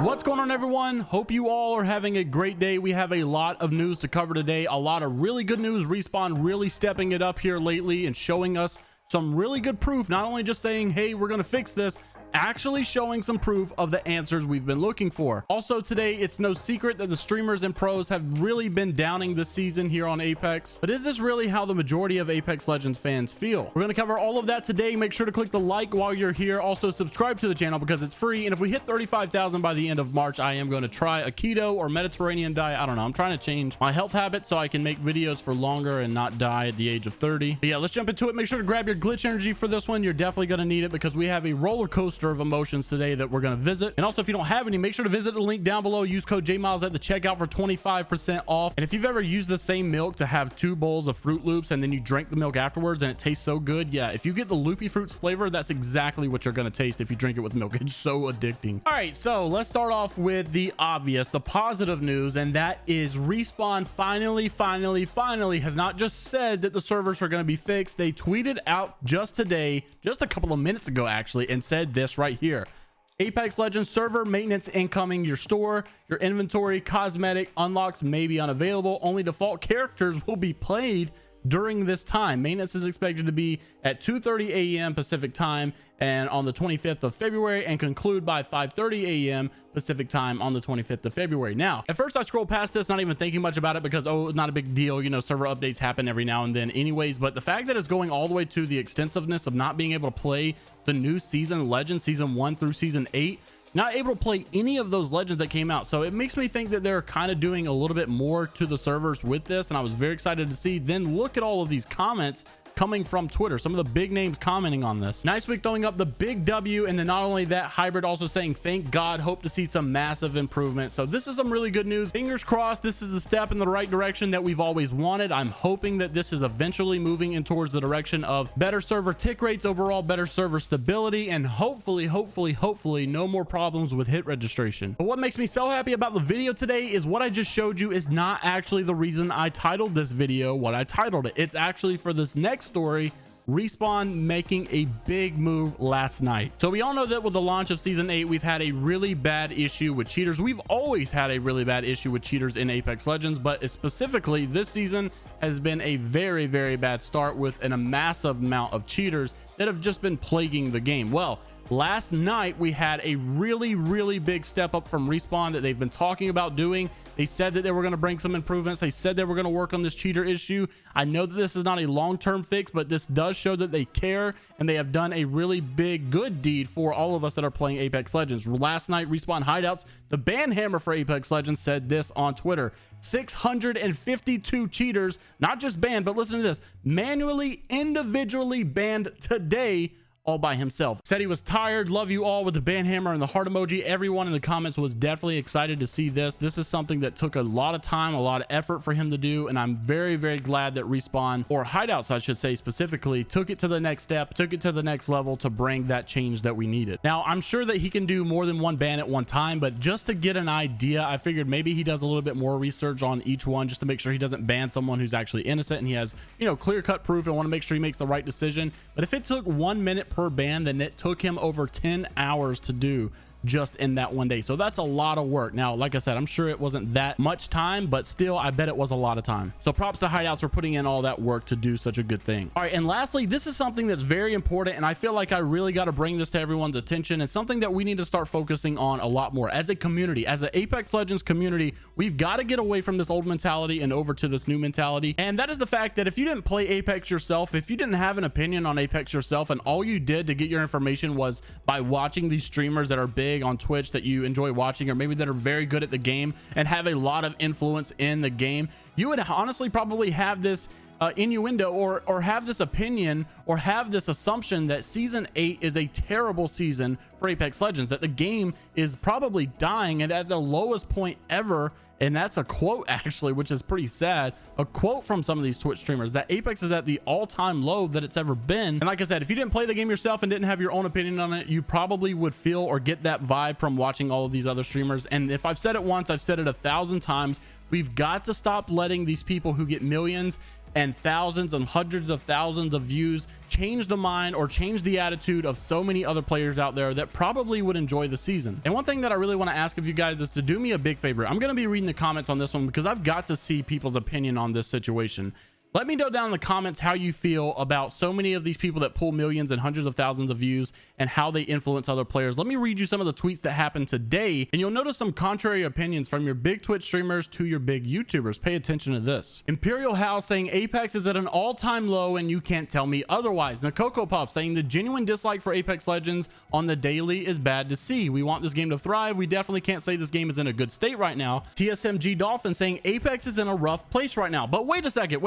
What's going on, everyone? Hope you all are having a great day. We have a lot of news to cover today, a lot of really good news. Respawn really stepping it up here lately and showing us some really good proof, not only just saying, hey, we're gonna fix this, actually showing some proof of the answers we've been looking for. Also today, it's no secret that the streamers and pros have really been downing this season here on Apex, but is this really how the majority of Apex Legends fans feel? We're going to cover all of that today. Make sure to click the like while you're here. Also subscribe to the channel because it's free, and if we hit 35,000 by the end of March, I am going to try a keto or Mediterranean diet. I don't know, I'm trying to change my health habits so I can make videos for longer and not die at the age of 30. But yeah, let's jump into it. Make sure to grab your glitch energy for this one. You're definitely going to need it because we have a roller coaster of emotions today that we're going to visit. And also, if you don't have any, make sure to visit the link down below. Use code JMeyels at the checkout for 25% off. And if you've ever used the same milk to have 2 bowls of Fruit Loops and then you drink the milk afterwards and it tastes so good, yeah, if you get the Loopy Fruits flavor, that's exactly what you're going to taste if you drink it with milk. It's so addicting. All right, so let's start off with the obvious, the positive news, and that is Respawn finally has not just said that the servers are going to be fixed. They tweeted out just today, just a couple of minutes ago actually, and said this right here: Apex Legends server maintenance incoming. Your store, your inventory, cosmetic unlocks may be unavailable. Only default characters will be played during this time. Maintenance is expected to be at 2:30 a.m. Pacific time and on the 25th of February, and conclude by 5:30 a.m. Pacific time on the 25th of February. Now, at first I scrolled past this, not even thinking much about it because, oh, not a big deal, you know, server updates happen every now and then anyways. But the fact that it's going all the way to the extensiveness of not being able to play the new season, Legend season 1 through season 8, not able to play any of those legends that came out, so it makes me think that they're kind of doing a little bit more to the servers with this, and I was very excited to see. Then look at all of these comments coming from Twitter, some of the big names commenting on this. Nice Week throwing up the big W, and then not only that, Hybrid also saying thank God, hope to see some massive improvement. So this is some really good news. Fingers crossed this is the step in the right direction that we've always wanted. I'm hoping that this is eventually moving in towards the direction of better server tick rates, overall better server stability, and hopefully no more problems with hit registration. But what makes me so happy about the video today is what I just showed you is not actually the reason I titled this video what I titled it. It's actually for this next story, Respawn making a big move last night. So we all know that with the launch of season 8, we've had a really bad issue with cheaters. We've always had a really bad issue with cheaters in Apex Legends, but specifically this season has been a very bad start with a massive amount of cheaters that have just been plaguing the game. Well, last night we had a really big step up from Respawn that they've been talking about doing. They said that they were going to bring some improvements. They said they were going to work on this cheater issue. I know that this is not a long-term fix, but this does show that they care and they have done a really big good deed for all of us that are playing Apex Legends. Last night, Respawn Hideouts, the ban hammer for Apex Legends, said this on Twitter: 652 cheaters, not just banned, but listen to this, manually, individually banned today, all by himself. Said he was tired. Love you all with the ban hammer and the heart emoji. Everyone in the comments was definitely excited to see this. This is something that took a lot of time, a lot of effort for him to do, and I'm very glad that Respawn, or Hideouts I should say specifically, took it to the next step, took it to the next level to bring that change that we needed. Now, I'm sure that he can do more than one ban at one time, but just to get an idea, I figured maybe he does a little bit more research on each one just to make sure he doesn't ban someone who's actually innocent and he has, you know, clear-cut proof and want to make sure he makes the right decision. But if it took 1 minute per ban, then it took him over 10 hours to do just in that one day. So that's a lot of work. Now, like I said, I'm sure it wasn't that much time, but still, I bet it was a lot of time. So props to Hideouts for putting in all that work to do such a good thing. All right, and lastly, this is something that's very important, and I feel like I really got to bring this to everyone's attention. It's something that we need to start focusing on a lot more as a community, as an Apex Legends community. We've got to get away from this old mentality and over to this new mentality, and that is the fact that if you didn't play Apex yourself, if you didn't have an opinion on Apex yourself, and all you did to get your information was by watching these streamers that are big on Twitch that you enjoy watching, or maybe that are very good at the game and have a lot of influence in the game, you would honestly probably have this innuendo or have this opinion or have this assumption that season 8 is a terrible season for Apex Legends, that the game is probably dying and at the lowest point ever. And that's a quote actually, which is pretty sad, a quote from some of these Twitch streamers, that Apex is at the all-time low that it's ever been. And like I said, if you didn't play the game yourself and didn't have your own opinion on it, you probably would feel or get that vibe from watching all of these other streamers. And if I've said it once, I've said it 1,000 times, we've got to stop letting these people who get millions and thousands and hundreds of thousands of views change the mind or change the attitude of so many other players out there that probably would enjoy the season. And one thing that I really want to ask of you guys is to do me a big favor. I'm going to be reading the comments on this one because I've got to see people's opinion on this situation. Let me know down in the comments how you feel about so many of these people that pull millions and hundreds of thousands of views and how they influence other players. Let me read you some of the tweets that happened today, and you'll notice some contrary opinions from your big Twitch streamers to your big YouTubers. Pay attention to this. Imperial House saying Apex is at an all-time low and you can't tell me otherwise. Nakoko Puff saying the genuine dislike for Apex Legends on the daily is bad to see. We want this game to thrive. We definitely can't say this game is in a good state right now. TSMG Dolphin saying Apex is in a rough place right now. But wait a second.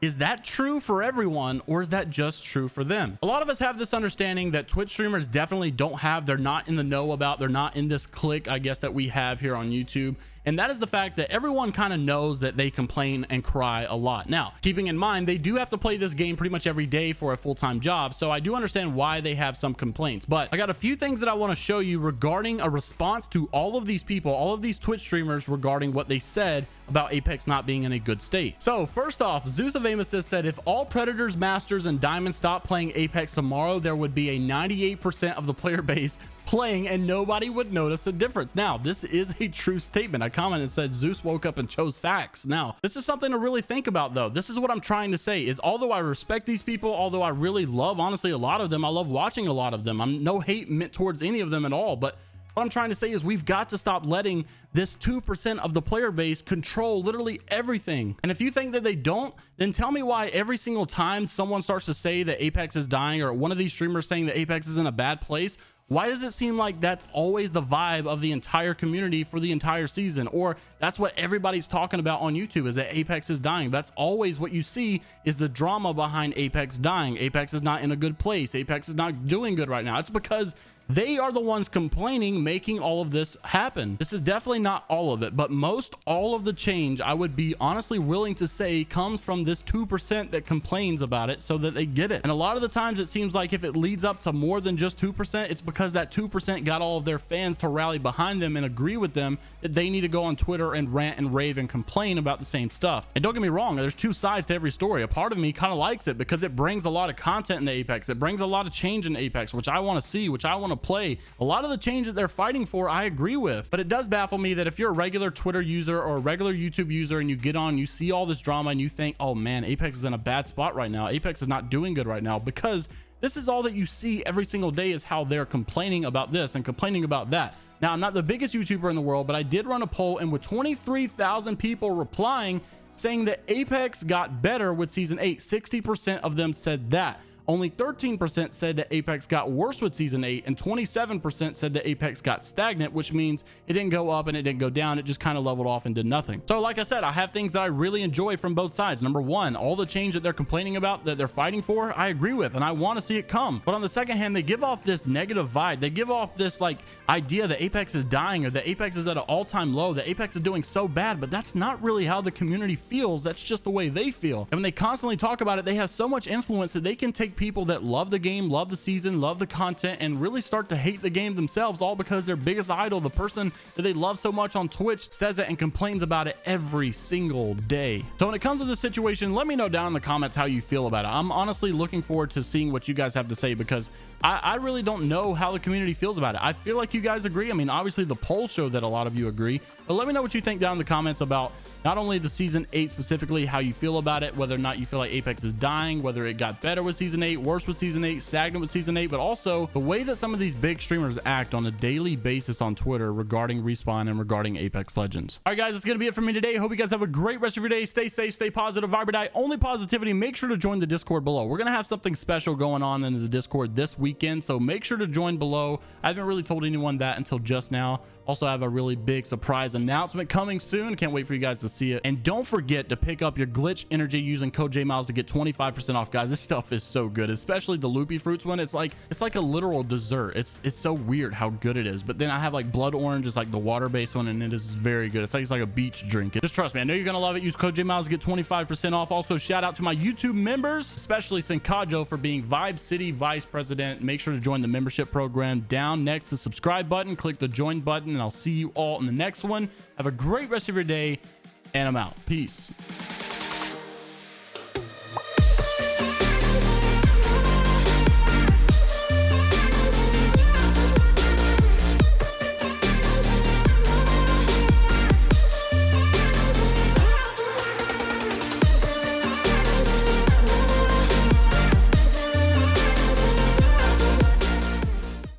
Is that true for everyone, or is that just true for them? A lot of us have this understanding that Twitch streamers definitely don't have, they're not in the know about, they're not in this clique, I guess, that we have here on YouTube. And that is the fact that everyone kind of knows that they complain and cry a lot. Now, keeping in mind, they do have to play this game pretty much every day for a full-time job. So I do understand why they have some complaints, but I got a few things that I want to show you regarding a response to all of these people, all of these Twitch streamers, regarding what they said about Apex not being in a good state. So first off, Zeus of Amesis said, if all Predators, Masters, and Diamonds stop playing Apex tomorrow, there would be a 98% of the player base playing and nobody would notice a difference. Now, this is a true statement. I commented and said Zeus woke up and chose facts. Now, this is something to really think about, though. This is what I'm trying to say is, although I respect these people, although I really love, honestly, a lot of them, I love watching a lot of them. I'm no hate meant towards any of them at all, but what I'm trying to say is we've got to stop letting this 2% of the player base control literally everything. And if you think that they don't, then tell me why every single time someone starts to say that Apex is dying, or one of these streamers saying that Apex is in a bad place, why does it seem like that's always the vibe of the entire community for the entire season? Or that's what everybody's talking about on YouTube, is that Apex is dying. That's always what you see, is the drama behind Apex dying. Apex is not in a good place. Apex is not doing good right now. It's because they are the ones complaining, making all of this happen. This is definitely not all of it, but most all of the change, I would be honestly willing to say, comes from this 2% that complains about it so that they get it. And a lot of the times it seems like if it leads up to more than just 2%, it's because that 2% got all of their fans to rally behind them and agree with them that they need to go on Twitter and rant and rave and complain about the same stuff. And don't get me wrong, there's two sides to every story. A part of me kind of likes it because it brings a lot of content into Apex. It brings a lot of change in Apex, which I want to see, which I want to play. A lot of the change that they're fighting for, I agree with, but it does baffle me that if you're a regular Twitter user or a regular YouTube user and you get on, you see all this drama and you think, oh man, Apex is in a bad spot right now. Apex is not doing good right now, because this is all that you see every single day, is how they're complaining about this and complaining about that. Now, I'm not the biggest YouTuber in the world, but I did run a poll, and with 23,000 people replying saying that Apex got better with season 8, 60% of them said that. Only 13% said that Apex got worse with season 8, and 27% said that Apex got stagnant, which means it didn't go up and it didn't go down. It just kind of leveled off and did nothing. So like I said, I have things that I really enjoy from both sides. Number one, all the change that they're complaining about, that they're fighting for, I agree with, and I want to see it come. But on the second hand, they give off this negative vibe. They give off this like idea that Apex is dying, or that Apex is at an all-time low, that Apex is doing so bad, but that's not really how the community feels. That's just the way they feel. And when they constantly talk about it, they have so much influence that they can take people that love the game, love the season, love the content, and really start to hate the game themselves, all because their biggest idol, the person that they love so much on Twitch, says it and complains about it every single day. So when it comes to this situation, let me know down in the comments how you feel about it. I'm honestly looking forward to seeing what you guys have to say, because I really don't know how the community feels about it. I feel like you guys agree. I mean, obviously the polls show that a lot of you agree, but let me know what you think down in the comments about not only the season 8 specifically, how you feel about it, whether or not you feel like Apex is dying, whether it got better with season 8, worse with season 8, stagnant with season 8, but also the way that some of these big streamers act on a daily basis on Twitter regarding Respawn and regarding Apex Legends. All right, guys, that's gonna be it for me today. Hope you guys have a great rest of your day. Stay safe, stay positive, vibe or die. Only positivity. Make sure to join the Discord below. We're gonna have something special going on in the Discord this weekend, so make sure to join below. I haven't really told anyone that until just now. Also, I have a really big surprise announcement coming soon. Can't wait for you guys to see it. And don't forget to pick up your Glytch energy using code JMeyels to get 25% off, guys. This stuff is so good, especially the loopy fruits one. It's like a literal dessert. It's so weird how good it is. But then I have like blood orange, is like the water-based one, and it is very good. It's like a beach drink. Just trust me, I know you're gonna love it. Use code JMeyels to get 25% off. Also, shout out to my YouTube members, especially Sinkajo for being Vibe City Vice President. Make sure to join the membership program. Down next to the subscribe button, click the join button, and I'll see you all in the next one. Have a great rest of your day, and I'm out. Peace.